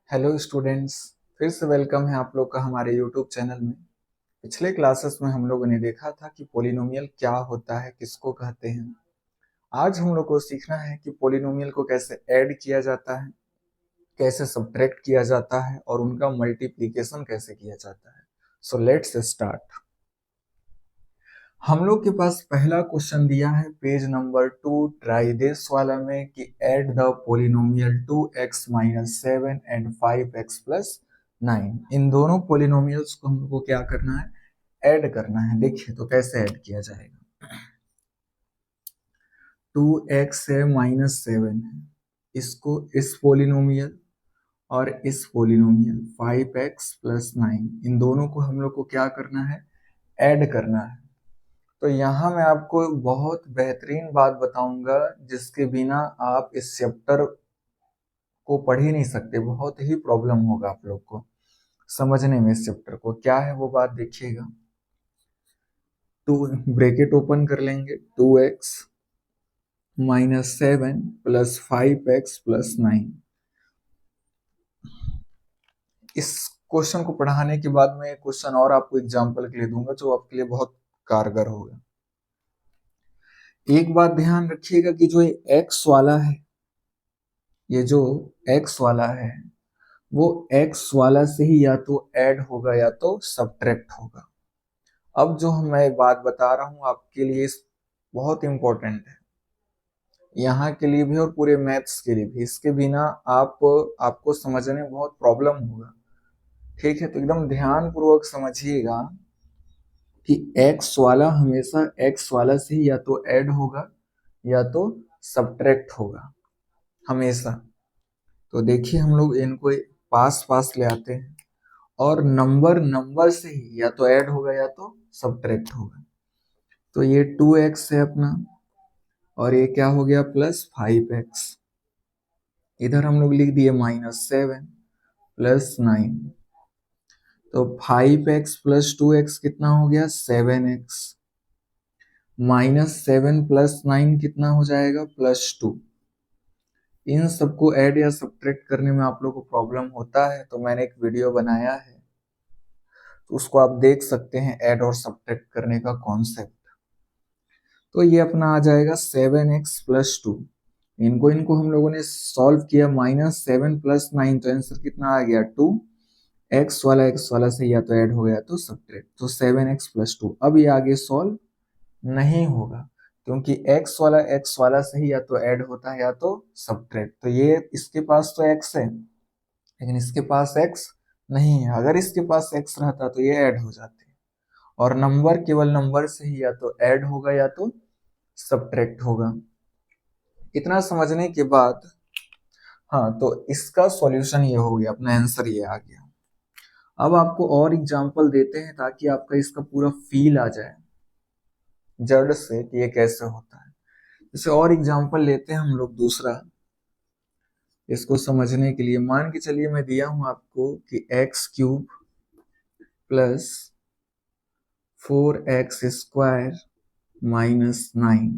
Hello students. फिर से welcome है आप लोग का हमारे यूट्यूब चैनल में। पिछले क्लासेस में हम लोगों ने देखा था कि पोलिनोमियल क्या होता है, किसको कहते हैं। आज हम लोग को सीखना है कि पोलिनोमियल को कैसे ऐड किया जाता है, कैसे सब्ट्रैक्ट किया जाता है और उनका मल्टीप्लिकेशन कैसे किया जाता है। So let's start. हम लोग के पास पहला क्वेश्चन दिया है पेज नंबर 2 ट्राई दिस वाला में कि add the polynomial 2x minus 7 and 5x plus 9। इन दोनों पोलिनोमियल्स को हम लोग को क्या करना है, ऐड करना है। देखिए तो कैसे ऐड किया जाएगा। 2x है माइनस 7 है, इसको इस पोलिनोमियल और इस पोलिनोमियल 5x प्लस 9, इन दोनों को हम लोग को क्या करना है, ऐड करना है। तो यहाँ मैं आपको बहुत बेहतरीन बात बताऊंगा जिसके बिना आप इस चैप्टर को पढ़ ही नहीं सकते। बहुत ही प्रॉब्लम होगा आप लोग को समझने में इस चैप्टर को। क्या है वो बात देखिएगा। टू ब्रैकेट ओपन कर लेंगे, 2x minus 7 plus 5x plus 9। इस क्वेश्चन को पढ़ाने के बाद मैं क्वेश्चन और आपको एग्जाम्पल के लिए दूंगा जो आपके लिए बहुत कारगर होगा। एक बात ध्यान रखिएगा कि जो ये x वाला है, ये जो x वाला है वो x वाला से ही या तो ऐड होगा या तो सब्ट्रैक्ट होगा। अब जो मैं बात बता रहा हूं आपके लिए बहुत इंपॉर्टेंट है, यहाँ के लिए भी और पूरे मैथ्स के लिए भी। इसके बिना आपको समझने में बहुत प्रॉब्लम होगा। ठीक है, तो एकदम ध्यान पूर्वक समझिएगा कि x वाला हमेशा x वाला से ही या तो ऐड होगा या तो सब्ट्रैक्ट होगा हमेशा। तो देखिए हम लोग इनको पास पास ले आते हैं और नंबर नंबर से ही या तो ऐड होगा या तो सब्ट्रैक्ट होगा। तो ये 2x है अपना और ये क्या हो गया प्लस 5x। इधर हम लोग लिख दिए माइनस 7 प्लस 9। तो 5x प्लस 2x कितना हो गया 7x, माइनस 7 प्लस 9 कितना हो जाएगा प्लस 2। इन सबको ऐड या सब्ट्रैक्ट करने में आप लोग को प्रॉब्लम होता है तो मैंने एक वीडियो बनाया है, तो उसको आप देख सकते हैं, ऐड और सब्ट्रैक्ट करने का कॉन्सेप्ट। तो ये अपना आ जाएगा 7x प्लस 2। इनको इनको हम लोगों ने सॉल्व किया, माइनस 7 प्लस 9, तो आंसर कितना आ गया 2। x वाला से या तो ऐड हो गया तो सब्ट्रैक्ट, तो 7x प्लस 2। अब ये आगे सॉल्व नहीं होगा क्योंकि x वाला से ही या तो ऐड होता है या तो सब्ट्रैक्ट। तो ये इसके पास तो x है लेकिन इसके पास x नहीं है। अगर इसके पास x रहता तो ये ऐड हो जाते। और नंबर केवल नंबर से ही या तो ऐड होगा या तो सब्ट्रैक्ट होगा। इतना समझने के बाद हाँ, तो इसका सॉल्यूशन ये हो गया, अपना आंसर ये आ गया। अब आपको और एग्जांपल देते हैं ताकि आपका इसका पूरा फील आ जाए जड़ से कि ये कैसे होता है। जैसे और एग्जांपल लेते हैं हम लोग दूसरा, इसको समझने के लिए। मान के चलिए मैं दिया हूं आपको कि x cube plus 4x² minus 9,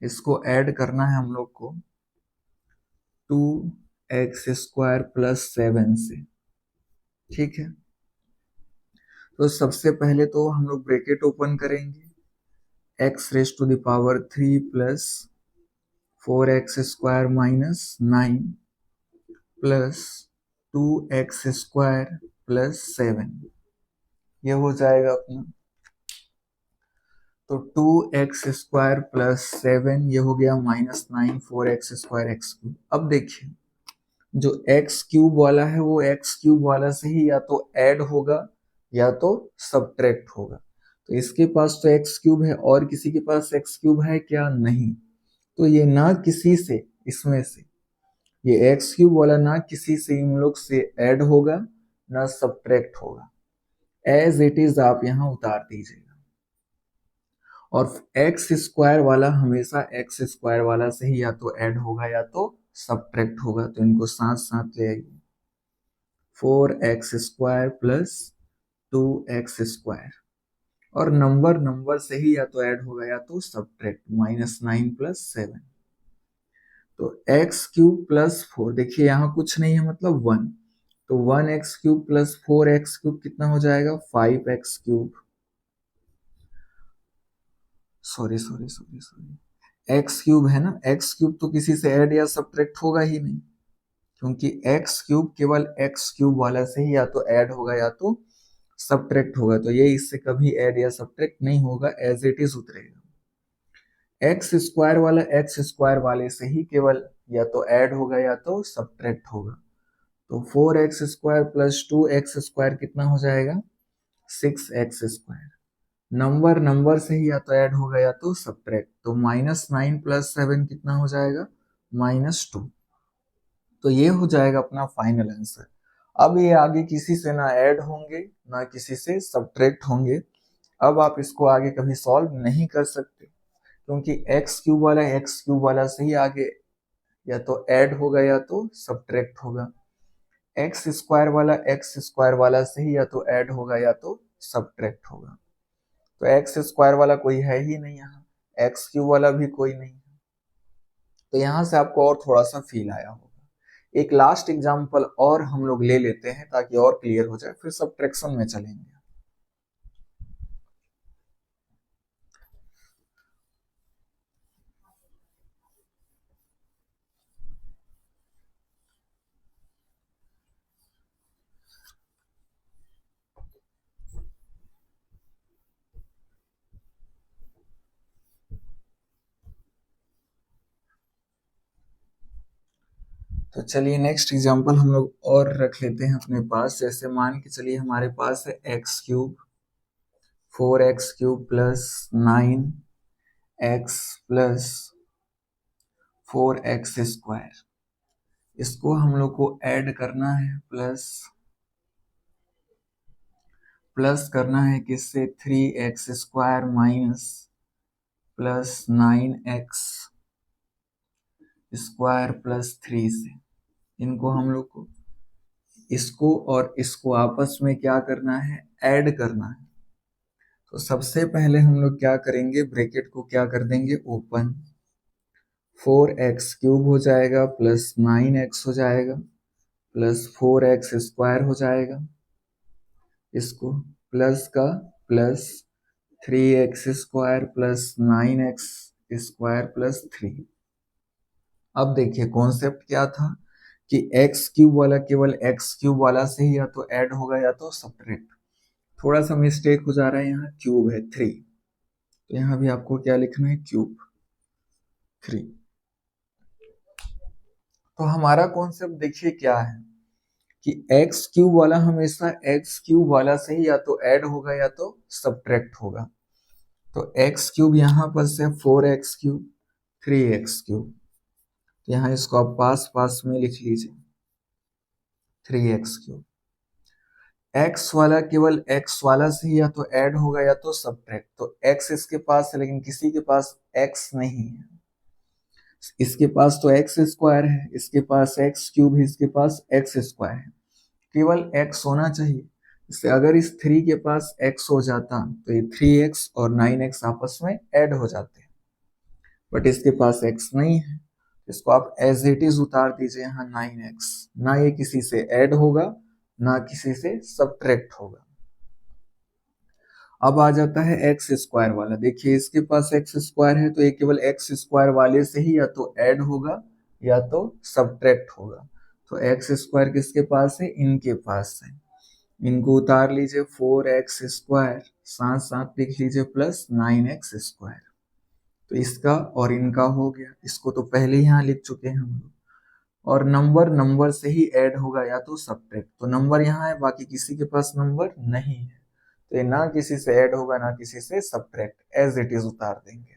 इसको ऐड करना है हम लोग को 2x² प्लस 7 से। ठीक है, तो सबसे पहले तो हम लोग ब्रैकेट ओपन करेंगे, x raise to the power 3 plus 4x² minus 9 plus 2x² plus 7, ये हो जाएगा अपना। तो 2x² प्लस 7 ये हो गया माइनस 9, 4x² x क्यूब। अब देखिए जो x क्यूब वाला है वो x क्यूब वाला से ही या तो ऐड होगा या तो सब्ट्रैक्ट होगा। तो इसके पास तो x क्यूब है और किसी के पास x क्यूब है क्या, नहीं। तो ये ना किसी से, इसमें से ये x क्यूब वाला ना किसी से इन लोग से ऐड होगा ना सब्ट्रैक्ट होगा। एज इट इज आप यहाँ उतार दीजिएगा। और x² वाला हमेशा x² वाला से ही या तो ऐड होगा या तो सब्ट्रैक्ट होगा। तो इनको साथ साथ ले आइए, 4x² प्लस 2x², और नंबर नंबर से ही या तो ऐड होगा या तो सब्ट्रैक्ट, माइनस 9 प्लस 7। तो एक्स क्यूब प्लस 4, देखिए यहाँ कुछ नहीं है मतलब 1, तो 1x cube plus 4x cube कितना हो जाएगा 5x cube, sorry sorry sorry sorry, x cube है ना, एक्स क्यूब तो किसी से ऐड या सब्ट्रैक्ट होगा ही नहीं, क्योंकि एक्स क्यूब केवल एक्स क्यूब वाला से ही या तो ऐड होगा या तो सब्ट्रैक्ट होगा, तो ये इससे कभी ऐड या सब्ट्रैक्ट नहीं होगा, एज इट इज उतरेगा। एक्स स्क्वायर वाला एक्स स्क्वायर वाले से ही केवल या तो ऐड होगा या तो सब्ट्रैक्ट होगा, तो 4x² प्लस 2x² कितना हो जाएगा 6x²। नंबर नंबर से ही या तो ऐड होगा या तो सब्ट्रैक्ट, तो -9 प्लस 7 कितना हो जाएगा -2। तो ये हो जाएगा अपना फाइनल आंसर। अब ये आगे किसी से ना ऐड होंगे ना किसी से सब्ट्रैक्ट होंगे। अब आप इसको आगे कभी सॉल्व नहीं कर सकते, क्योंकि एक्स क्यूब वाला से ही आगे या तो ऐड होगा या तो सब्ट्रैक्ट होगा, एक्स स्क्वायर वाला से ही या तो ऐड होगा या तो सब्ट्रैक्ट होगा, तो एक्स स्क्वायर वाला कोई है ही नहीं यहाँ, एक्स क्यूब वाला भी कोई नहीं है, तो यहाँ से आपको और थोड़ा सा फील आया होगा। एक लास्ट एग्जांपल और हम लोग ले लेते हैं ताकि और क्लियर हो जाए, फिर सब्ट्रैक्शन में चलेंगे। तो चलिए नेक्स्ट एग्जांपल हम लोग और रख लेते हैं अपने पास। जैसे मान के चलिए हमारे पास है x cube 4x³ plus 9x plus 4x², इसको हम लोग को ऐड करना है, प्लस करना है किससे 3x² minus plus 9x² plus 3 से। इनको हम लोग को इसको और इसको आपस में क्या करना है ऐड करना है। तो सबसे पहले हम लोग क्या करेंगे, ब्रैकेट को क्या कर देंगे ओपन, 4x³ हो जाएगा प्लस 9x हो जाएगा प्लस 4x² हो जाएगा, इसको प्लस का plus 3x² plus 9x² plus 3। अब देखिए कॉन्सेप्ट क्या था कि एक्स क्यूब वाला केवल एक्स क्यूब वाला से ही या तो ऐड होगा या तो सब्ट्रैक्ट। थोड़ा सा मिस्टेक हो जा रहा है, यहाँ क्यूब है 3, तो यहाँ भी आपको क्या लिखना है क्यूब 3। तो हमारा कॉन्सेप्ट देखिए क्या है कि एक्स क्यूब वाला हमेशा एक्स क्यूब वाला से ही या तो ऐड होगा या तो सब्ट्रैक्ट होगा, तो एक्स क्यूब यहाँ पर से 4x³ 3x³, तो यहाँ इसको आप पास पास में लिख लीजिए 3x³। एक्स वाला केवल एक्स वाला से ही या तो ऐड होगा या तो सब्ट्रैक्ट, तो एक्स इसके पास है लेकिन किसी के पास एक्स नहीं है, इसके पास तो x² है, इसके पास x³ है, इसके पास x² है, केवल x होना चाहिए। इससे अगर इस 3 के पास x हो जाता तो ये 3x और 9x आपस में ऐड हो जाते, बट इसके पास x नहीं है, इसको आप एज इट इज उतार दीजिए यहाँ 9x, ना ये किसी से ऐड होगा ना किसी से सब्ट्रैक्ट होगा। अब आ जाता है x² वाला, देखिए इसके पास x² है तो ये केवल x² वाले से ही या तो ऐड होगा या तो सब्ट्रैक्ट होगा, तो x² किसके पास है इनके पास है, इनको उतार लीजिए 4x², साथ साथ लिख लीजिए प्लस 9x², तो इसका और इनका हो गया, इसको तो पहले ही यहाँ लिख चुके हैं हम लोग। और नंबर नंबर से ही ऐड होगा या तो सब्ट्रैक्ट, तो नंबर यहाँ है बाकी किसी के पास नंबर नहीं है, तो ये ना किसी से ऐड होगा ना किसी से सब्ट्रैक्ट, एज इट इज उतार देंगे।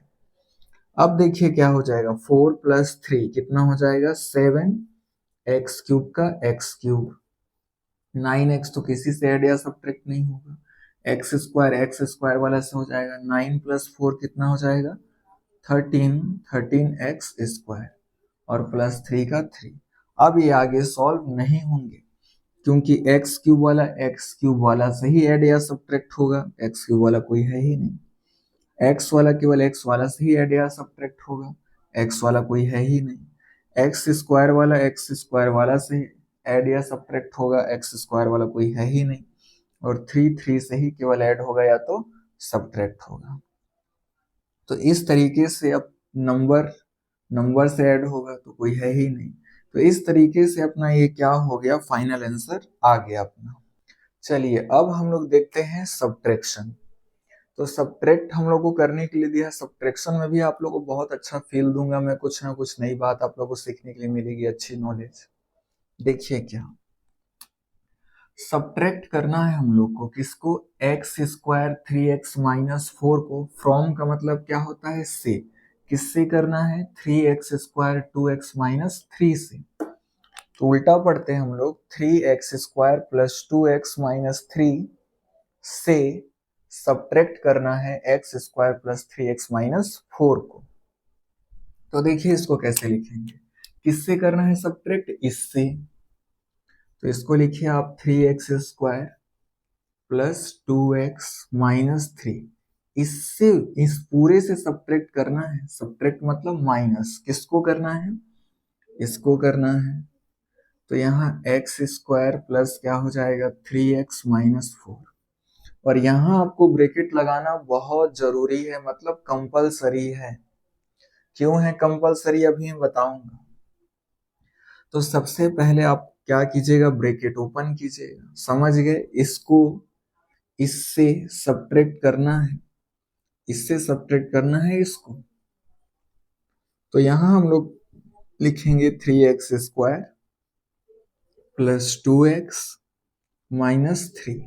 अब देखिए क्या हो जाएगा 4 प्लस 3 कितना हो जाएगा 7x³ का x³, 9x तो किसी से ऐड या सब्ट्रैक्ट नहीं होगा, x² वाला से हो जाएगा 9 प्लस 4 कितना हो जाएगा 13x² और प्लस 3 का 3। अब ये आगे सॉल्व नहीं होंगे क्योंकि x³ वाला से ही ऐड या सब्ट्रैक्ट होगा, x³ वाला कोई है ही नहीं, x वाला केवल x वाला से ही ऐड या सब्ट्रैक्ट होगा, x वाला कोई है ही नहीं, एक्स स्क्वायर वाला एक्स स्क्वायर वाला से ऐड या सब्ट्रैक्ट होगा, एक्स स्क्वायर वाला कोई है ही नहीं, और 3 से ही केवल ऐड होगा या तो सब्ट्रैक्ट होगा। तो इस तरीके से अब नंबर नंबर से ऐड होगा तो कोई है ही नहीं। तो इस तरीके से अपना ये क्या हो गया, फाइनल आंसर आ गया अपना। चलिए अब हम लोग देखते हैं सब्ट्रैक्शन। तो सब्ट्रैक्ट हम लोग को करने के लिए दिया है, सब्ट्रैक्शन में भी आप लोग को बहुत अच्छा फील दूंगा मैं, कुछ ना कुछ नई बात आप लोग को सीखने के लिए मिलेगी, अच्छी नॉलेज। देखिए क्या सब्ट्रैक्ट करना है हम लोग को, किसको, एक्स स्क्वायर 3x-4 को, फ्रॉम का मतलब क्या होता है, से, किससे करना है, 3x² 2x-3 से। तो उल्टा पढ़ते हैं हम लोग, 3x² + 2x-3 से सब्ट्रैक्ट करना है x² + 3x-4 को। तो देखिए इसको कैसे लिखेंगे, किससे करना है सब्ट्रैक्ट, इससे। तो इसको लिखिए आप 3x² + 2x-3, इससे, इस पूरे से सब्ट्रैक्ट करना है, सब्ट्रैक्ट मतलब माइनस, किसको करना है, इसको करना है। तो यहाँ x² प्लस क्या हो जाएगा 3x-4, और यहाँ आपको ब्रैकेट लगाना बहुत जरूरी है, मतलब कंपलसरी है। क्यों है कंपलसरी अभी मैं बताऊंगा। तो सबसे पहले आप क्या कीजिएगा, ब्रैकेट ओपन कीजिएगा, समझ गए, इसको इससे सब्ट्रैक्ट करना है, इससे सब्ट्रैक्ट करना है इसको। तो यहां हम लोग लिखेंगे 3x² + 2x-3।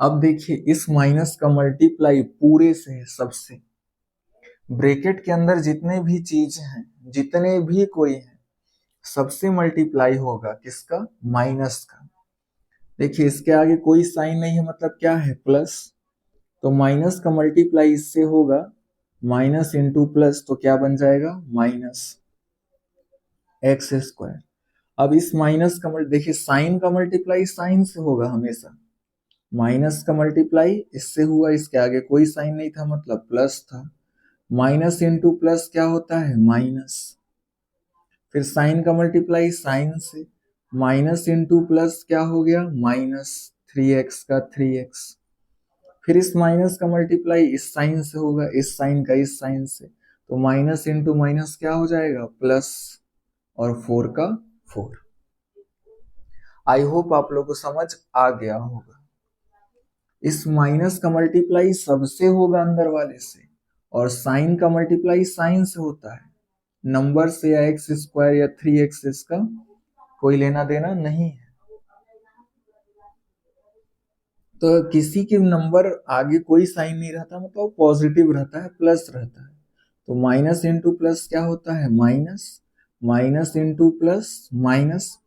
अब देखिए इस माइनस का मल्टीप्लाई पूरे से है, सबसे, ब्रैकेट के अंदर जितने भी चीज हैं, जितने भी कोई हैं, सबसे मल्टीप्लाई होगा किसका, माइनस का। देखिए इसके आगे कोई साइन नहीं है, मतलब क्या है, प्लस। तो माइनस का मल्टीप्लाई इससे होगा, माइनस इंटू प्लस, तो क्या बन जाएगा, -x²। अब इस माइनस का देखिए साइन का मल्टीप्लाई साइन से होगा हमेशा, माइनस का मल्टीप्लाई इससे हुआ, इसके आगे कोई साइन नहीं था मतलब प्लस था, माइनस इंटू प्लस क्या होता है, माइनस। फिर साइन का मल्टीप्लाई साइन से, माइनस इंटू प्लस क्या हो गया, -3x का 3x। फिर इस माइनस का मल्टीप्लाई इस साइन से होगा, इस साइन का इस साइन से, तो माइनस इंटू माइनस क्या हो जाएगा, प्लस, और 4 का 4। आई होप आप लोगों को समझ आ गया होगा। इस माइनस का मल्टीप्लाई सबसे होगा अंदर वाले से, और साइन का मल्टीप्लाई साइन से होता है, नंबर से या x² या 3x इसका कोई लेना देना नहीं है। तो किसी के नंबर आगे कोई साइन नहीं रहता, मतलब पॉजिटिव रहता है, प्लस रहता है। तो माइनस इंटू प्लस क्या होता है, minus, minus into plus minus,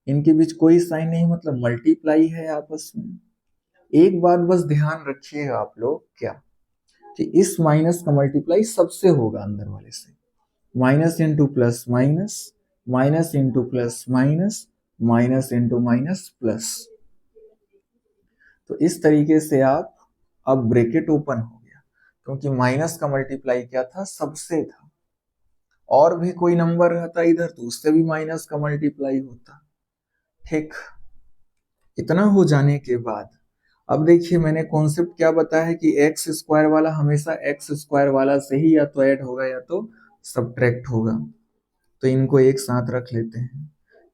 इनके बीच कोई साइन नहीं, मतलब मल्टीप्लाई है आपस में। एक बात बस ध्यान रखिएगा आप लोग, क्या, कि इस माइनस का मल्टीप्लाई सबसे होगा अंदर वाले से, minus into plus minus, minus into plus minus, minus into minus plus. तो इस तरीके से आप, अब ब्रैकेट ओपन हो गया, क्योंकि माइनस का मल्टीप्लाई क्या था, सबसे था, और भी कोई नंबर रहता इधर तो उससे भी माइनस का मल्टीप्लाई होता। ठीक, इतना हो जाने के बाद अब देखिए मैंने कॉन्सेप्ट क्या बताया है कि x² वाला हमेशा x² वाला से ही या तो ऐड होगा या तो सब्ट्रैक्ट होगा। तो इनको एक साथ रख लेते हैं,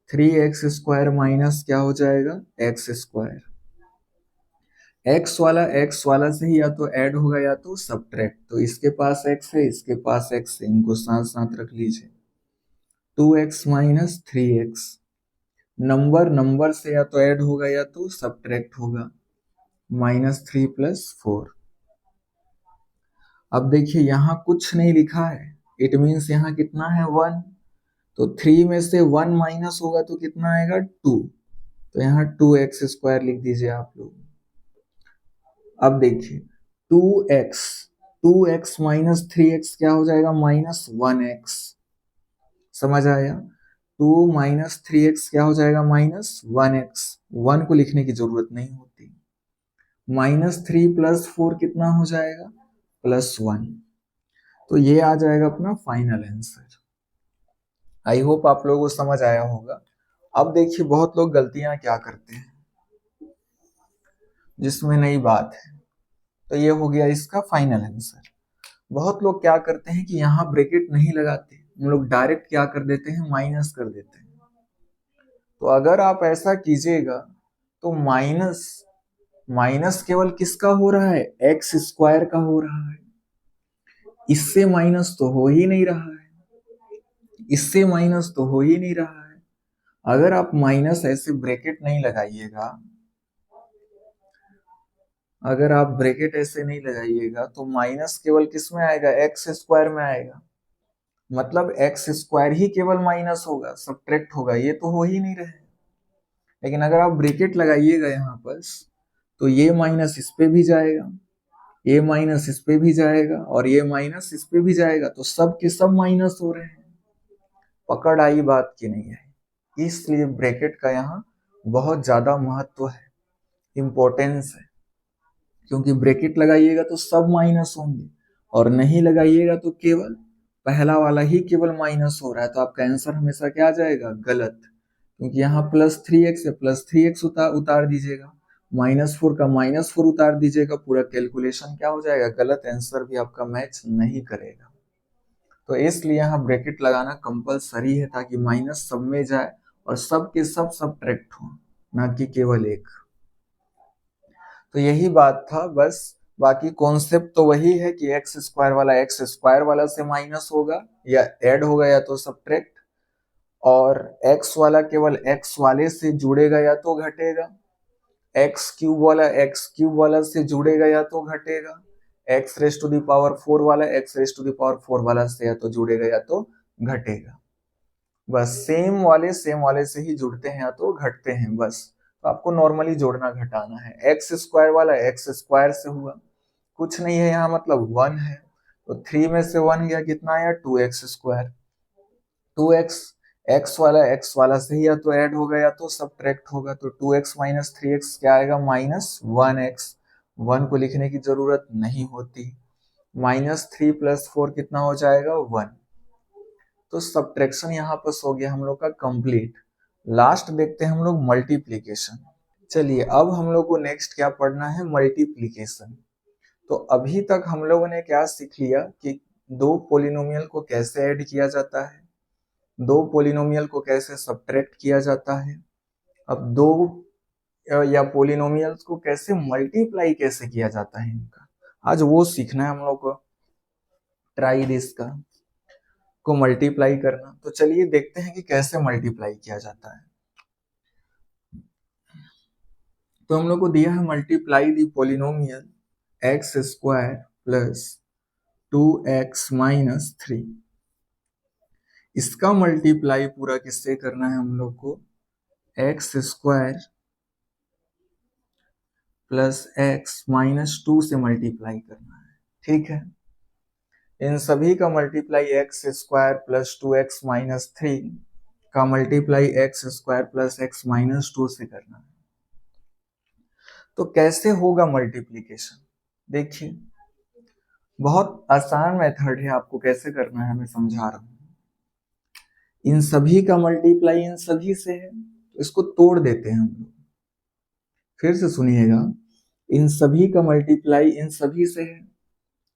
3x² माइनस क्या हो जाएगा, x²। x वाला से ही या तो ऐड होगा या तो सब्ट्रैक्ट, तो इसके पास x है, इसके पास x है, इनको साथ साथ रख लीजिए, 2x - 3x। नंबर नंबर से या तो ऐड होगा या तो सब्ट्रैक्ट होगा, -3 + 4। अब देखिए यहाँ कुछ नहीं लिखा है, इट मीन्स यहाँ कितना है, 1। तो 3 में से 1 माइनस होगा तो कितना आएगा, 2। तो यहाँ 2x² लिख दीजिए आप लोग। अब देखिए 2x, 2x - 3x क्या हो जाएगा, -1x। समझ आया, 2 - 3x क्या हो जाएगा, -1x। 1 को लिखने की जरूरत नहीं होती। -3 + 4 कितना हो जाएगा, +1। तो ये आ जाएगा अपना फाइनल आंसर। आई होप आप लोगों को समझ आया होगा। अब देखिए बहुत लोग गलतियां क्या करते हैं जिसमें नई बात है। तो ये हो गया इसका फाइनल आंसर। बहुत लोग क्या करते हैं कि यहाँ ब्रैकेट नहीं लगाते, हम लोग डायरेक्ट क्या कर देते हैं, माइनस कर देते हैं। तो अगर आप ऐसा कीजिएगा तो माइनस माइनस केवल किसका हो रहा है, एक्स स्क्वायर का हो रहा है। इससे माइनस तो हो ही नहीं रहा है, इससे माइनस तो हो ही नहीं रहा है। अगर आप माइनस ऐसे ब्रैकेट नहीं लगाइएगा, अगर आप ब्रैकेट ऐसे नहीं लगाइएगा तो माइनस केवल किस में आएगा, एक्स स्क्वायर में आएगा। मतलब एक्स स्क्वायर ही केवल माइनस होगा, सब्ट्रैक्ट होगा, ये तो हो ही नहीं रहे। लेकिन अगर आप ब्रैकेट लगाइएगा यहाँ पर, तो ये माइनस इस पे भी जाएगा, ये माइनस इस पे भी जाएगा, और ये माइनस इस पे भी जाएगा, तो सब के सब माइनस हो रहे हैं। पकड़ आई बात की नहीं है। इसलिए ब्रैकेट का यहाँ बहुत ज्यादा महत्व है, इंपॉर्टेंस है। क्योंकि ब्रैकेट लगाइएगा तो सब माइनस होंगे, और नहीं लगाइएगा तो केवल पहला वाला ही केवल माइनस हो रहा है। तो आपका आंसर हमेशा क्या आ जाएगा, गलत। क्योंकि यहाँ +3x है, +3x उतार दीजिएगा, -4 का -4 उतार दीजिएगा, पूरा कैलकुलेशन क्या हो जाएगा, गलत। आंसर भी आपका मैच नहीं करेगा। तो इसलिए यहाँ ब्रैकेट लगाना कंपलसरी है, ताकि माइनस सब में जाए और सब के सब सब्ट्रैक्ट हो, ना कि केवल एक। तो यही बात था बस। बाकी कॉन्सेप्ट तो वही है कि एक्स स्क्वायर वाला से माइनस होगा या ऐड होगा या तो सब्ट्रैक्ट, और एक्स वाला केवल एक्स वाले से जुड़ेगा या तो घटेगा, एक्स क्यूब वाला से जुड़ेगा या तो घटेगा, x⁴ वाला x⁴ वाला से या तो जुड़ेगा या तो घटेगा। बस सेम वाले से ही जुड़ते हैं या तो घटते हैं बस। तो आपको नॉर्मली जोड़ना घटाना है। एक्स स्क्वायर वाला एक्स स्क्वायर से हुआ, कुछ नहीं है यहाँ, मतलब 1 है। तो 3 में से 1 गया, कितना आया, 2x²। 2x एक्स वाला से ही या तो ऐड होगा या तो सब्ट्रैक्ट होगा। तो 2x - 3x क्या आएगा, -1x। 1 को लिखने की जरूरत नहीं होती। -3 + 4 कितना हो जाएगा, 1। तो सब्ट्रैक्शन यहाँ पर हो गया हम लोग का कंप्लीट। लास्ट देखते हैं हम लोग मल्टीप्लीकेशन। चलिए अब हम लोग को नेक्स्ट क्या पढ़ना है, मल्टीप्लीकेशन। तो अभी तक हम लोगों ने क्या सीख लिया कि दो पोलिनोमियल को कैसे ऐड किया जाता है, दो पोलिनोमियल को कैसे सब्ट्रैक्ट किया जाता है। अब दो या पोलिनोमियल्स को कैसे मल्टीप्लाई कैसे किया जाता है, इनका आज वो सीखना है हम लोग को। ट्राई दिस का को मल्टीप्लाई करना। तो चलिए देखते हैं कि कैसे मल्टीप्लाई किया जाता है। तो हम लोग को दिया है मल्टीप्लाई दी पोलिनोमियल x² + 2x - 3। इसका मल्टीप्लाई पूरा किससे करना है हम लोग को, x² + x - 2 से मल्टीप्लाई करना है। ठीक है, इन सभी का मल्टीप्लाई x² + 2x - 3 का मल्टीप्लाई x² + x - 2 से करना है। तो कैसे होगा मल्टीप्लीकेशन, देखिए बहुत आसान मेथड है, आपको कैसे करना है मैं समझा रहा हूं। इन सभी का मल्टीप्लाई इन सभी से है, तो इसको तोड़ देते हैं हम लोग। फिर से सुनिएगा, इन सभी का मल्टीप्लाई इन सभी से है,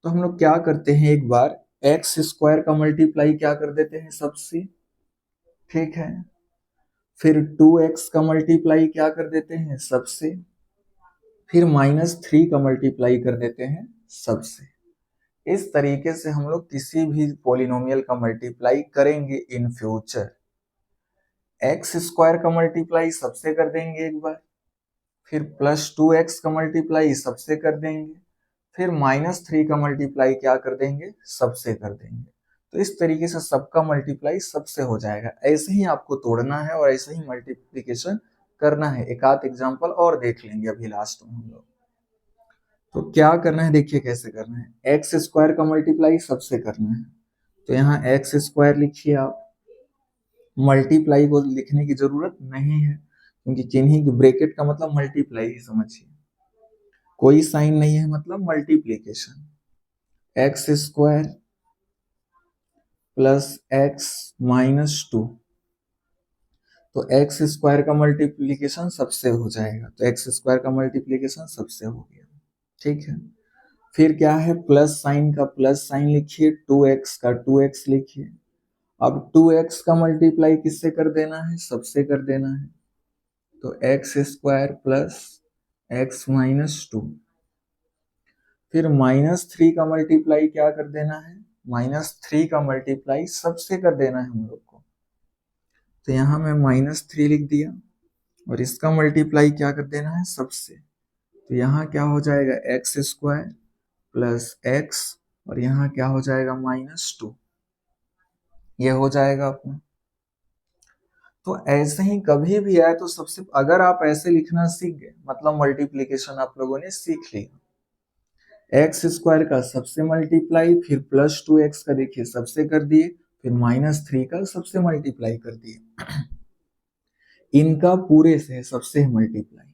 तो हम लोग क्या करते हैं, एक बार x² का मल्टीप्लाई क्या कर देते हैं सबसे, ठीक है। फिर 2x का मल्टीप्लाई क्या कर देते हैं सबसे, फिर -3 का मल्टीप्लाई कर देते हैं सबसे। इस तरीके से हम लोग किसी भी पोलिनोमियल का मल्टीप्लाई करेंगे इन फ्यूचर। x² का मल्टीप्लाई सबसे कर देंगे एक बार, फिर +2x का मल्टीप्लाई सबसे कर देंगे, फिर -3 का मल्टीप्लाई क्या कर देंगे, सबसे कर देंगे। तो इस तरीके से सबका मल्टीप्लाई सबसे हो जाएगा। ऐसे ही आपको तोड़ना है और ऐसे ही मल्टीप्लिकेशन करना है। एक आध एग्जांपल और देख लेंगे अभी लास्ट में हम लोग। तो क्या करना है, देखिए कैसे करना है। x² का मल्टीप्लाई सबसे करना है, तो यहाँ x² लिखिए आप। मल्टीप्लाई को लिखने की जरूरत नहीं है, क्योंकि किन्हीं की ब्रैकेट का मतलब मल्टीप्लाई ही समझिए, कोई साइन नहीं है, मतलब multiplication. x² plus x minus two, तो एक्स स्क्वायर का मल्टीप्लीकेशन सबसे हो जाएगा, तो एक्स स्क्वायर का मल्टीप्लीकेशन सबसे हो गया। ठीक है, फिर क्या है, प्लस साइन का प्लस साइन लिखिए, 2x का 2x लिखिए। अब 2x का मल्टीप्लाई किससे कर देना है, सबसे कर देना है, तो x square plus x minus two. फिर -3 का मल्टीप्लाई क्या कर देना है, -3 का मल्टीप्लाई सबसे कर देना है हम लोग को, तो यहां मैं -3 लिख दिया, और इसका मल्टीप्लाई क्या कर देना है, सबसे। तो यहाँ क्या हो जाएगा, एक्स स्क्वायर प्लस एक्स, और यहाँ क्या हो जाएगा, -2, ये हो जाएगा अपना। तो ऐसे ही कभी भी आए तो सबसे, अगर आप ऐसे लिखना सीख गए मतलब मल्टीप्लीकेशन आप लोगों ने सीख लिया, एक्स स्क्वायर का सबसे मल्टीप्लाई, फिर +2x का देखिए सबसे कर दिए, फिर -3 का सबसे मल्टीप्लाई कर दिए, इनका पूरे से सबसे मल्टीप्लाई।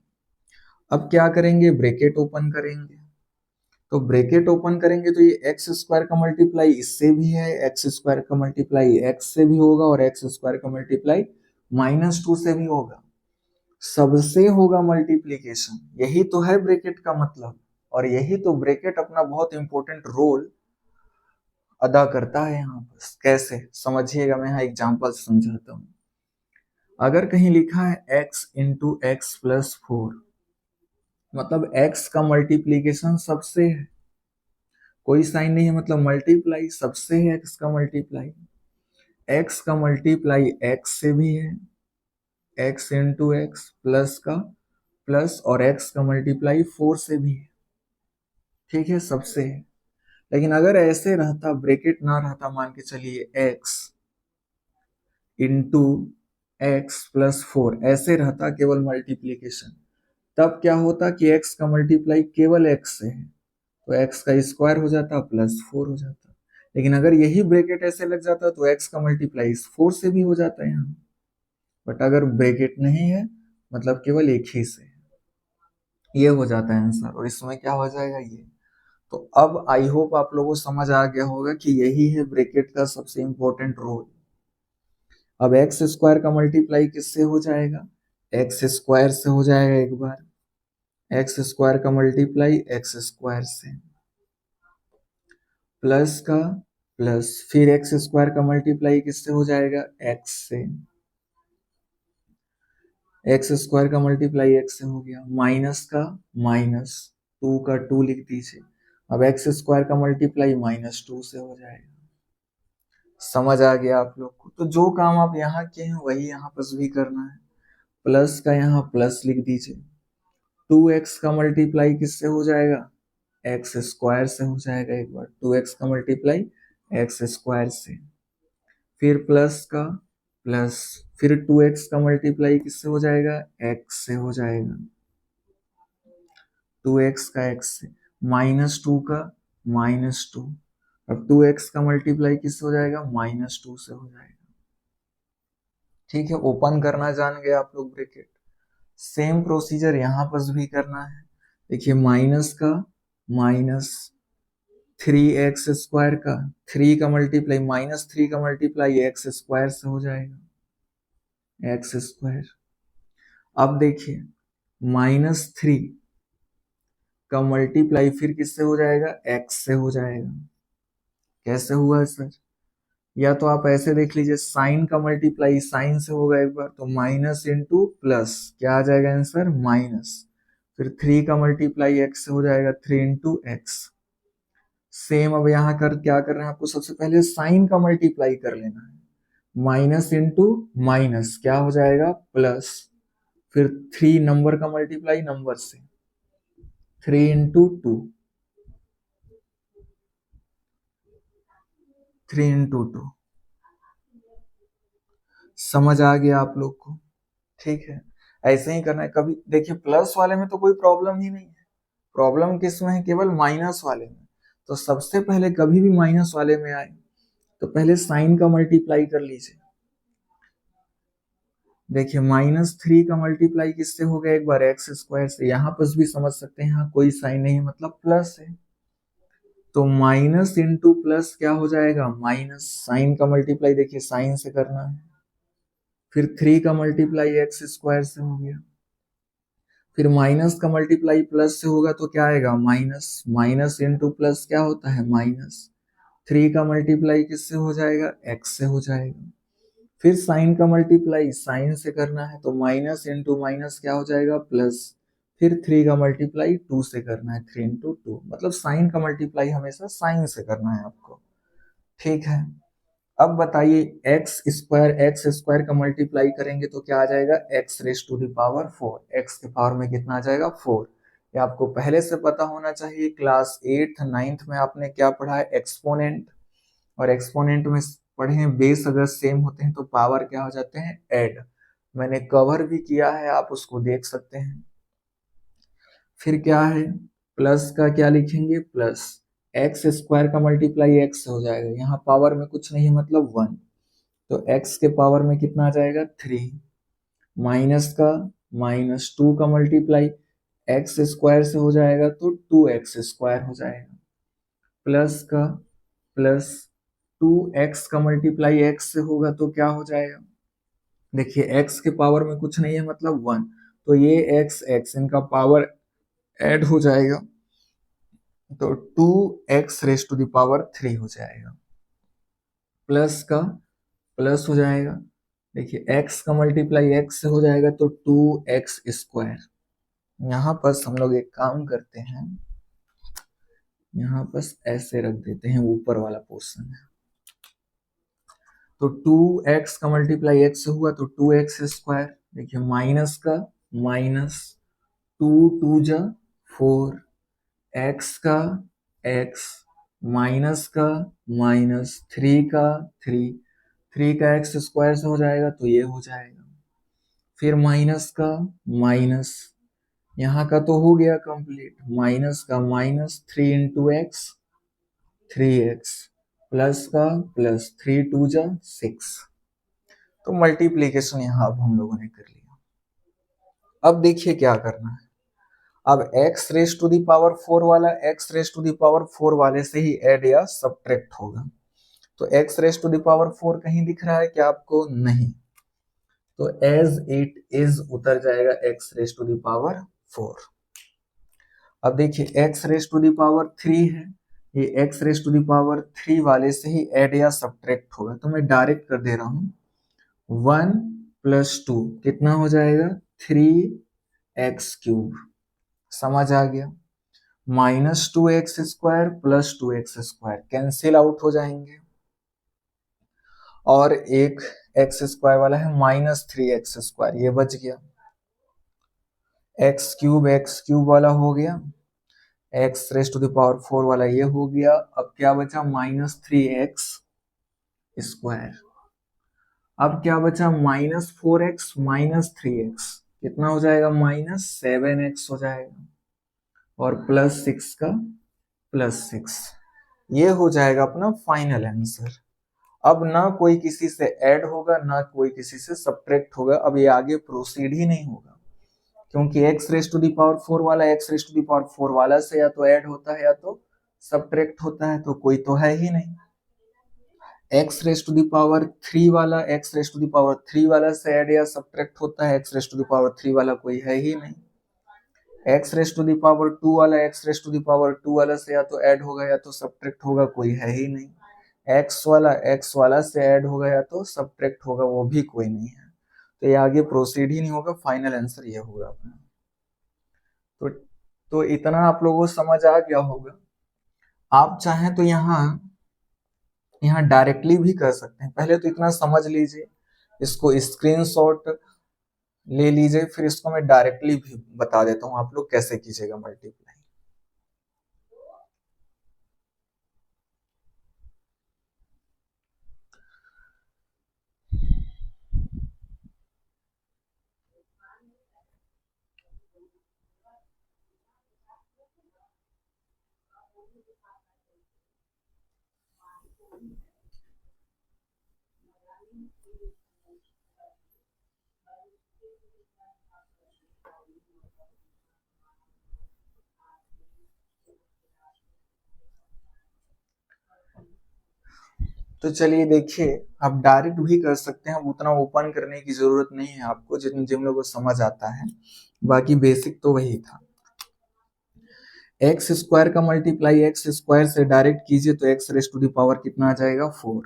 अब क्या करेंगे, ब्रैकेट ओपन करेंगे, तो ब्रैकेट ओपन करेंगे तो ये एक्स स्क्वायर का मल्टीप्लाई इससे भी है, एक्स स्क्वायर का मल्टीप्लाई एक्स से भी होगा, और एक्स स्क्वायर का मल्टीप्लाई -2 से भी होगा, सबसे होगा मल्टीप्लीकेशन। यही तो है ब्रैकेट का मतलब, और यही तो ब्रैकेट अपना बहुत इंपॉर्टेंट रोल अदा करता है यहाँ पर। कैसे समझिएगा, मैं यहाँ एग्जाम्पल समझाता हूँ। अगर कहीं लिखा है x इंटू एक्स प्लस 4, मतलब x का मल्टीप्लीकेशन सबसे है, कोई साइन नहीं है, मतलब मल्टीप्लाई सबसे है x का मल्टीप्लाई, x का मल्टीप्लाई x से भी है, x इंटू एक्स प्लस का प्लस, और x का मल्टीप्लाई 4 से भी है। ठीक है, सबसे है। लेकिन अगर ऐसे रहता, ब्रैकेट ना रहता, मान के चलिए x इंटू एक्स प्लस 4 ऐसे रहता केवल मल्टीप्लीकेशन, तब क्या होता कि x का मल्टीप्लाई केवल x से है, तो x का स्क्वायर हो जाता +4 हो जाता। लेकिन अगर यही ब्रैकेट ऐसे लग जाता तो x का मल्टीप्लाई 4 से भी हो जाता है यहाँ, बट अगर ब्रैकेट नहीं है मतलब केवल एक ही से, ये हो जाता है आंसर, और इसमें क्या हो जाएगा ये। तो अब आई होप आप लोगों को समझ आ गया होगा कि यही है ब्रैकेट का सबसे इंपॉर्टेंट रोल। अब एक्स स्क्वायर का मल्टीप्लाई किससे हो जाएगा, एक्स स्क्वायर से हो जाएगा एक बार, एक्स स्क्वायर का मल्टीप्लाई एक्स स्क्वायर से, प्लस का प्लस, फिर एक्स स्क्वायर का मल्टीप्लाई किससे हो जाएगा, एक्स से, एक्स स्क्वायर का मल्टीप्लाई एक्स से हो गया, माइनस का माइनस, 2 का 2 लिख दीजिए। अब एक्स स्क्वायर का मल्टीप्लाई -2 से हो जाएगा। समझ आ गया आप लोग को, तो जो काम आप यहाँ किए हैं वही यहाँ पर भी करना है। प्लस का यहाँ प्लस लिख दीजिए, 2x का मल्टीप्लाई किससे हो जाएगा, एक्स स्क्वायर से हो जाएगा एक बार, 2x का मल्टीप्लाई एक्स स्क्वायर से, फिर प्लस का प्लस, फिर 2x का मल्टीप्लाई किससे हो जाएगा, x से हो जाएगा, 2x का x से, -2 का -2, अब 2x का मल्टीप्लाई किससे हो जाएगा, -2 से हो जाएगा। ठीक है, ओपन करना जान गए आप लोग ब्रैकेट। सेम प्रोसीजर यहाँ पर भी करना है। देखिए माइनस का माइनस 3x स्क्वायर का 3 का मल्टीप्लाई, -3 का मल्टीप्लाई एक्स स्क्वायर से हो जाएगा, एक्स स्क्वायर। अब देखिए -3 का मल्टीप्लाई फिर किससे हो जाएगा, x से हो जाएगा। कैसे हुआ सर, या तो आप ऐसे देख लीजिए, साइन का मल्टीप्लाई साइन से होगा एक बार, तो माइनस इंटू प्लस क्या आ जाएगा आंसर, माइनस, फिर 3 का मल्टीप्लाई x से हो जाएगा, 3 इंटू एक्स। सेम अब यहाँ कर क्या कर रहे हैं, आपको सबसे पहले साइन का मल्टीप्लाई कर लेना है, माइनस इंटू माइनस क्या हो जाएगा, प्लस, फिर 3 नंबर का मल्टीप्लाई नंबर से, 3 इंटू 2, 3 इंटू 2। समझ आ गया आप लोग को, ठीक है। ऐसे ही करना है। कभी देखिए प्लस वाले में तो कोई प्रॉब्लम ही नहीं है, प्रॉब्लम किस में है, केवल माइनस वाले में। तो सबसे पहले कभी भी माइनस वाले में आए तो पहले साइन का मल्टीप्लाई कर लीजिए। देखिए -3 का मल्टीप्लाई किससे हो गया, एक बार एक्स स्क्वायर से, यहाँ पर भी समझ सकते हैं, यहाँ कोई साइन नहीं मतलब प्लस है, तो माइनस इंटू प्लस क्या हो जाएगा, माइनस। साइन का मल्टीप्लाई देखिए साइन से करना है, फिर 3 का मल्टीप्लाई एक्स स्क्वायर से हो गया, फिर माइनस का मल्टीप्लाई प्लस से होगा तो क्या आएगा, माइनस। माइनस इंटू प्लस क्या होता है, माइनस। 3 का मल्टीप्लाई किससे हो जाएगा, एक्स से हो जाएगा। फिर साइन का मल्टीप्लाई साइन से करना है, तो माइनस इंटू माइनस क्या हो जाएगा, प्लस। फिर 3 का मल्टीप्लाई 2 से करना है, 3 इंटू 2, मतलब साइन का मल्टीप्लाई हमेशा साइन से करना है आपको। ठीक है, अब बताइए एक्स स्क्वायर का मल्टीप्लाई करेंगे तो क्या आ जाएगा, X raise to the power 4। X के पावर में कितना आ जाएगा, 4। ये आपको पहले से पता होना चाहिए, क्लास 8th 9th में आपने क्या पढ़ा है, एक्सपोनेंट। और एक्सपोनेंट में पढ़े हैं बेस अगर सेम होते हैं तो पावर क्या हो जाते हैं, ऐड। मैंने कवर भी किया है, आप उसको देख सकते हैं। फिर क्या है, प्लस का क्या लिखेंगे, प्लस एक्स स्क्वायर का मल्टीप्लाई एक्स हो जाएगा, यहाँ पावर में कुछ नहीं है मतलब 1, तो एक्स के पावर में कितना आ जाएगा, 3। माइनस का माइनस 2 का मल्टीप्लाई एक्स स्क्वायर से हो जाएगा तो 2x स्क्वायर हो जाएगा, प्लस का प्लस 2x का मल्टीप्लाई x से होगा तो क्या हो जाएगा, देखिए x के पावर में कुछ नहीं है मतलब 1, तो ये x इनका पावर ऐड हो जाएगा, तो 2x raise to the power 3 हो जाएगा, प्लस का प्लस हो जाएगा। देखिए x का मल्टीप्लाई x से हो जाएगा तो 2x स्क्वायर। यहाँ पर हम लोग एक काम करते हैं, यहाँ बस ऐसे रख देते हैं, ऊपर वाला पोर्शन है, तो 2x का मल्टीप्लाई x से हुआ तो 2x स्क्वायर। देखिए माइनस का माइनस, 2 2 जा 4, x का x, माइनस का माइनस, 3 का 3, 3 का x स्क्वायर से हो जाएगा तो ये हो जाएगा, फिर माइनस का माइनस, यहाँ का तो हो गया कंप्लीट, माइनस का minus, 3 into x 3x, plus का प्लस, 3 2 जा 6, तो मल्टीप्लीकेशन यहाँ अब हम लोगों ने कर लिया। अब देखिए क्या करना है, अब x raise to the power 4 वाला x raise to the power 4 वाले से ही ऐड या सब्ट्रैक्ट होगा, तो x raise to the power 4 कहीं दिख रहा है क्या आपको, नहीं, तो एज इट इज उतर जाएगा x raise to the power 4। अब देखिए x raise to the power 3 है, ये x raise to the power 3 वाले से ही ऐड या सब्ट्रैक्ट होगा, तो मैं डायरेक्ट कर दे रहा हूं, 1 प्लस 2 कितना हो जाएगा, 3x क्यूब, समझ आ गया। Minus 2x square plus 2x square cancel out हो जाएंगे, और एक एक्स स्क्वायर वाला है माइनस 3x स्क्वायर, ये बच गया। एक्स क्यूब वाला हो गया, X raise to the power 4 वाला ये हो गया। अब क्या बचा, माइनस 3x स्क्वायर। अब क्या बचा, माइनस 4x माइनस 3x कितना हो जाएगा, माइनस 7x हो जाएगा, और प्लस 6 का प्लस 6, ये हो जाएगा अपना फाइनल आंसर। अब ना कोई किसी से ऐड होगा ना कोई किसी से सब्ट्रैक्ट होगा, अब ये आगे प्रोसीड ही नहीं होगा, क्योंकि x raise to the power 4 वाला x raise to the power 4 वाला से या तो ऐड होता है या तो सब्ट्रैक्ट होता है, तो कोई तो है ही नहीं। x raise to the power 3 वाला x raise to the power 3 वाला से ऐड या सब्ट्रैक्ट होता है, x raise to the power 3 वाला कोई है ही नहीं। x raise to the power 2 वाला x raise to the power 2 वाला से या तो ऐड होगा या तो सब्ट्रैक्ट होगा, कोई है ही नहीं। x वाला से ऐड होगा या तो सब्ट्रैक्ट होगा, वो भी कोई नहीं है, तो ये आगे प्रोसीड ही नहीं होगा, फाइनल आंसर ये होगा अपना। तो इतना आप लोगों को समझ आ गया होगा। आप चाहें तो यहाँ यहाँ डायरेक्टली भी कर सकते हैं, पहले तो इतना समझ लीजिए, इसको स्क्रीनशॉट ले लीजिए, फिर इसको मैं डायरेक्टली भी बता देता हूँ आप लोग कैसे कीजिएगा मल्टीप्लाई। तो चलिए देखिए, आप डायरेक्ट भी कर सकते हैं, अब उतना ओपन करने की जरूरत नहीं है आपको, जिन लोगों को समझ आता है। बाकी बेसिक तो वही था। एक्स स्क्वायर का मल्टीप्लाई एक्स स्क्वायर से डायरेक्ट कीजिए तो X raise to the power कितना आ जाएगा 4।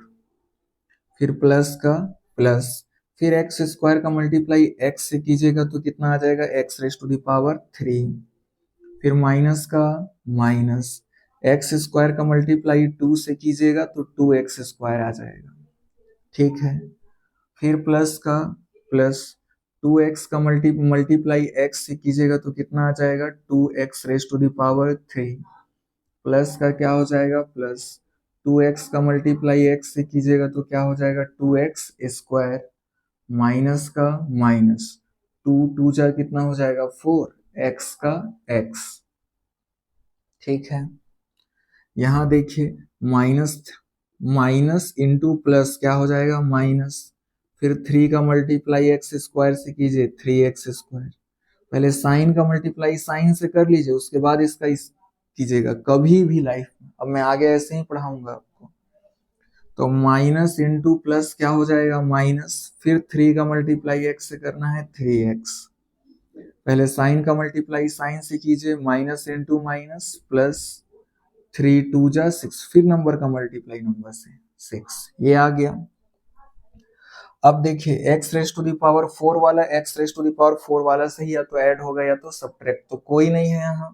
फिर प्लस का प्लस, फिर एक्स स्क्वायर का मल्टीप्लाई एक्स से कीजिएगा तो कितना आ जाएगा X raise to the power 3। फिर माइनस का माइनस, एक्स स्क्वायर का मल्टीप्लाई 2 से कीजिएगा तो 2x स्क्वायर आ जाएगा। ठीक है। फिर प्लस का प्लस, 2x का मल्टीप्लाई x से कीजिएगा तो कितना आ जाएगा 2x raise to the power 3। Plus का क्या हो जाएगा प्लस, 2x का मल्टीप्लाई x से कीजिएगा तो क्या हो जाएगा 2x स्क्वायर। माइनस का माइनस, 2 जा कितना हो जाएगा 4, x का x। ठीक है। यहाँ देखिए माइनस माइनस इंटू प्लस क्या हो जाएगा माइनस, फिर 3 का मल्टीप्लाई एक्स स्क्वायर से कीजिए 3x स्क्वायर। पहले साइन का मल्टीप्लाई साइन से कर लीजिए, उसके बाद इसका कीजिएगा कभी भी लाइफ में। अब मैं आगे ऐसे ही पढ़ाऊंगा आपको। तो माइनस इंटू प्लस क्या हो जाएगा माइनस, फिर 3 का मल्टीप्लाई एक्स से करना है 3x। पहले साइन का मल्टीप्लाई साइन से कीजिए, माइनस इंटू माइनस प्लस, 3 जा 6, फिर नंबर का मल्टीप्लाई नंबर से 6, ये आ गया। अब देखिए x raise to the power 4 वाला x raise to the power 4 वाला से ही या तो ऐड होगा या तो सब्ट्रैक्ट, तो कोई नहीं है यहाँ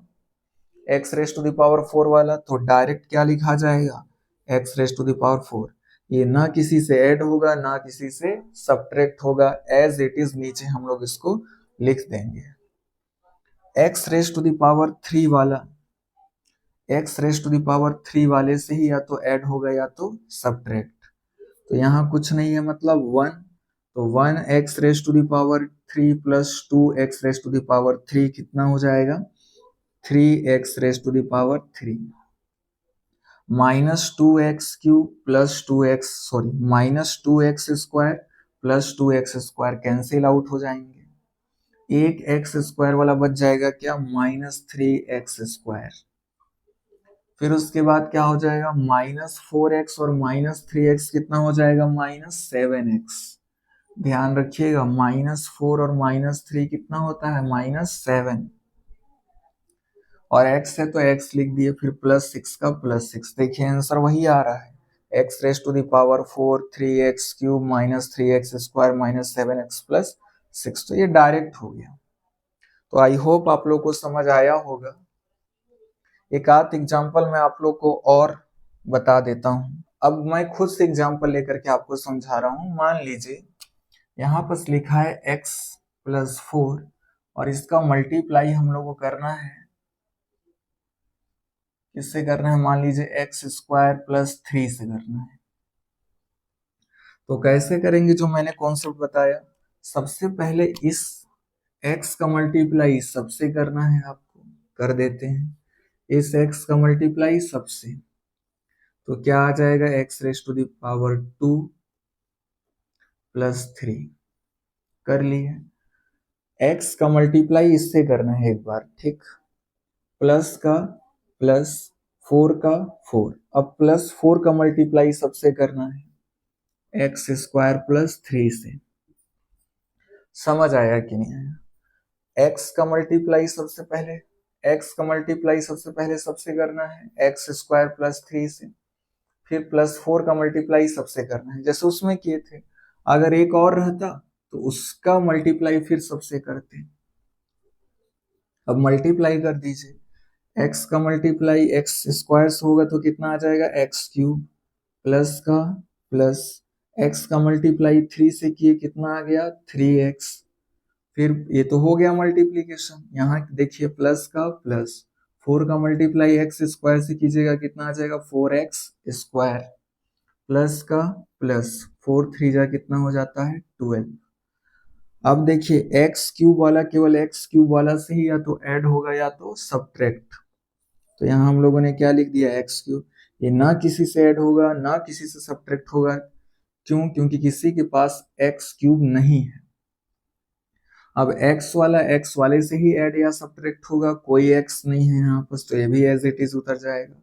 x raise to the power 4 वाला, तो डायरेक्ट क्या लिखा जाएगा x raise to the power 4। ये ना किसी से ऐड होगा ना किसी से सब्ट्रैक्ट होगा, एज इट इज नीचे हम लोग इसको लिख देंगे। x raise to the power 3 वाला, x raise to the power 3 वाले से ही या तो ऐड होगा या तो सब्ट्रैक्ट। तो यहाँ कुछ नहीं है मतलब 1, तो 1x raise to the power 3 plus 2x raise to the power 3 कितना हो जाएगा 3x raise to the power 3। Minus 2x cube plus 2x, sorry minus 2x square plus 2x square cancel out हो जाएंगे। एक एक्स स्क्वायर वाला बच जाएगा क्या -3x स्क्वायर। फिर उसके बाद क्या हो जाएगा -4x और -3x कितना हो जाएगा -7x। ध्यान रखिएगा -4 और -3 कितना होता है -7, और x है तो x लिख दिए, फिर +6 का +6। देखिए आंसर वही आ रहा है, x raise to the power 4 3x cube -3x square -7x + 6। तो ये डायरेक्ट हो गया। तो आई होप आप लोग को समझ आया होगा। एक आध एग्जाम्पल मैं आप लोग को और बता देता हूँ। अब मैं खुद से एग्जाम्पल लेकर के आपको समझा रहा हूँ। मान लीजिए यहाँ पर लिखा है x + 4 और इसका मल्टीप्लाई हम लोग को करना है, किससे करना है मान लीजिए x स्क्वायर + 3 से करना है। तो कैसे करेंगे, जो मैंने कॉन्सेप्ट बताया, सबसे पहले इस x का मल्टीप्लाई सबसे करना है आपको, कर देते हैं इस x का मल्टीप्लाई सबसे। तो क्या आ जाएगा x raise to the power 2 + 3 कर लिए। x का मल्टीप्लाई इससे करना है एक बार, ठीक, प्लस का प्लस 4 का 4। अब +4 का मल्टीप्लाई सबसे करना है x स्क्वायर + 3 से। समझ आया कि नहीं आया। x का मल्टीप्लाई सबसे पहले, x का मल्टीप्लाई सबसे पहले सबसे करना है x स्क्वायर + 3 से, फिर +4 का मल्टीप्लाई सबसे करना है जैसे उसमें किए थे। अगर एक और रहता तो उसका मल्टीप्लाई फिर सबसे करते। अब मल्टीप्लाई कर दीजिए, x का मल्टीप्लाई x स्क्वायर से होगा तो कितना आ जाएगा x क्यूब, प्लस का प्लस, x का मल्टीप्लाई 3 से किए कितना आ गया 3x। फिर ये तो हो गया मल्टीप्लीकेशन, यहाँ देखिए प्लस का प्लस, 4 का मल्टीप्लाई x स्क्वायर से कीजिएगा कितना आ जाएगा 4x स्क्वायर, प्लस का प्लस, 4 3 जा कितना हो जाता है 12। अब देखिए एक्स क्यूब वाला केवल एक्स क्यूब वाला से ही या तो ऐड होगा या तो सब्ट्रैक्ट। तो यहाँ हम लोगों ने क्या लिख दिया एक्स क्यूब, ये ना किसी से ऐड होगा ना किसी से सब्ट्रैक्ट होगा। क्यों? क्योंकि किसी के पास एक्स क्यूब नहीं है। अब एक्स वाला एक्स वाले से ही ऐड या सब्ट्रैक्ट होगा, कोई एक्स नहीं है यहाँ पर, तो ये भी एज इट इज उतर जाएगा।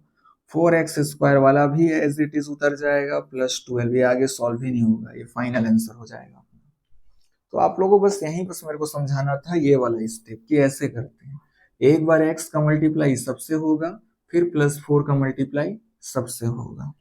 4x² वाला भी एज इट इज उतर जाएगा, +12 ये आगे सॉल्व ही नहीं होगा, ये फाइनल आंसर हो जाएगा। तो आप लोगों को बस यहीं बस मेरे को समझाना था ये वाला स्टेप कि ऐसे करते हैं। एक बार x का मल्टीप्लाई सबसे होगा, फिर +4 का मल्टीप्लाई सबसे होगा।